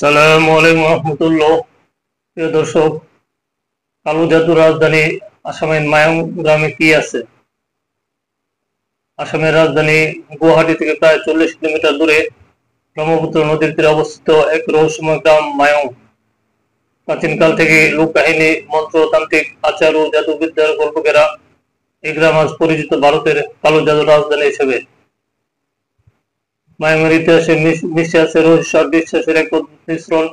সালামু আলাইকুম রহমতুল্লাহ। প্রিয় দর্শক, কালো জাদুর রাজধানী আসামের মায়ং গ্রামে কি আছে? আসামের রাজধানী গুয়াহাটি থেকে প্রায় 40 কিলোমিটার দূরে ব্রহ্মপুত্র নদীর তীরে অবস্থিত এক রহস্যময় গ্রাম মায়ং। প্রাচীনকাল থেকে লোককাহিনী, মন্ত্রতান্ত্রিক আচার ও জাদুবিদ্যার গল্পকেরা এই গ্রাম আজ পরিচিত ভারতের কালো জাদুর রাজধানী হিসেবে। মায়ানমার ইতিহাসে মিশে আছে রহস্য আর বিশ্বাসের এক অদ্ভুত মিশ্রণ।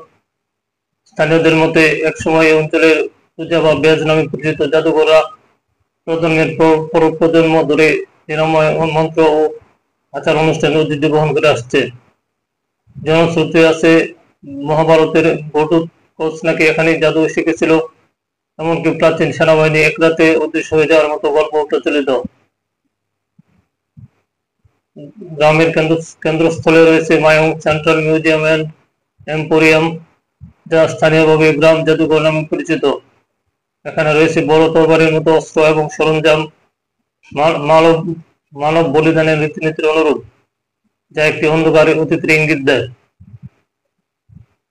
স্থানীয়দের মতে একসময় এই অঞ্চলের পূজা বা বেজ নামে পরিচিত জাদুঘররা প্রজন্মের পর প্রজন্ম ধরে নিরাময় মন্ত্র ও আচার অনুষ্ঠানের ঐতিহ্য বহন করে আসছে। জনশ্রুতি আছে মহাভারতের ঘটোৎকচ নাকি এখানে জাদু শিখেছিল, এমনকি প্রাচীন সেনাবাহিনী এক রাতে অদৃশ্য হয়ে যাওয়ার মতো গল্প প্রচলিত। গ্রামের কেন্দ্রস্থলে রয়েছে Mayong central museum and emporium, যা স্থানীয়ভাবে গ্রাম জাদুঘর নামে পরিচিত। এখানে রয়েছে বড় তরবারির মতো অস্ত্র এবং সরঞ্জাম, মানব মানব বলিদানের রীতিনীতির অনুরূপ, যা একটি অন্ধকার অতীতের ইঙ্গিত দেয়।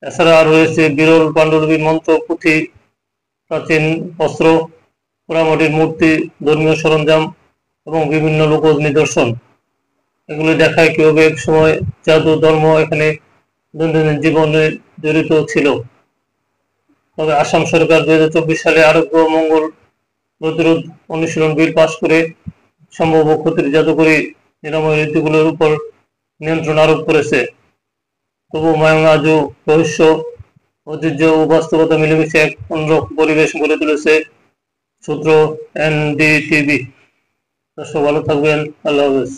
এছাড়া রয়েছে বিরল পাণ্ডুলিপি, মন্ত্র পুঁথি, প্রাচীন অস্ত্র, পোড়ামাটির মূর্তি, ধর্মীয় সরঞ্জাম এবং বিভিন্ন লোকজ নিদর্শন। এগুলি দেখায় কিভাবে এক সময় জাদু ধর্ম এখানে দৈনন্দিন জীবনে জড়িত ছিল। তবে আসাম সরকার 2024 সালে আরোগ্য মঙ্গল প্রতিরোধ অনুশীলন বিল পাশ করে সম্ভাব্য ক্ষতির জাদুকরী নিরাময় নীতিগুলোর উপর নিয়ন্ত্রণ আরোপ করেছে। তবু মায়ং আজও রহস্য, ঐতিহ্য ও বাস্তবতা মিলেমিশে এক অন্যরকম পরিবেশ গড়ে তুলেছে। সূত্র NDTV। দর্শক ভালো থাকবেন, আল্লাহ হাফেজ।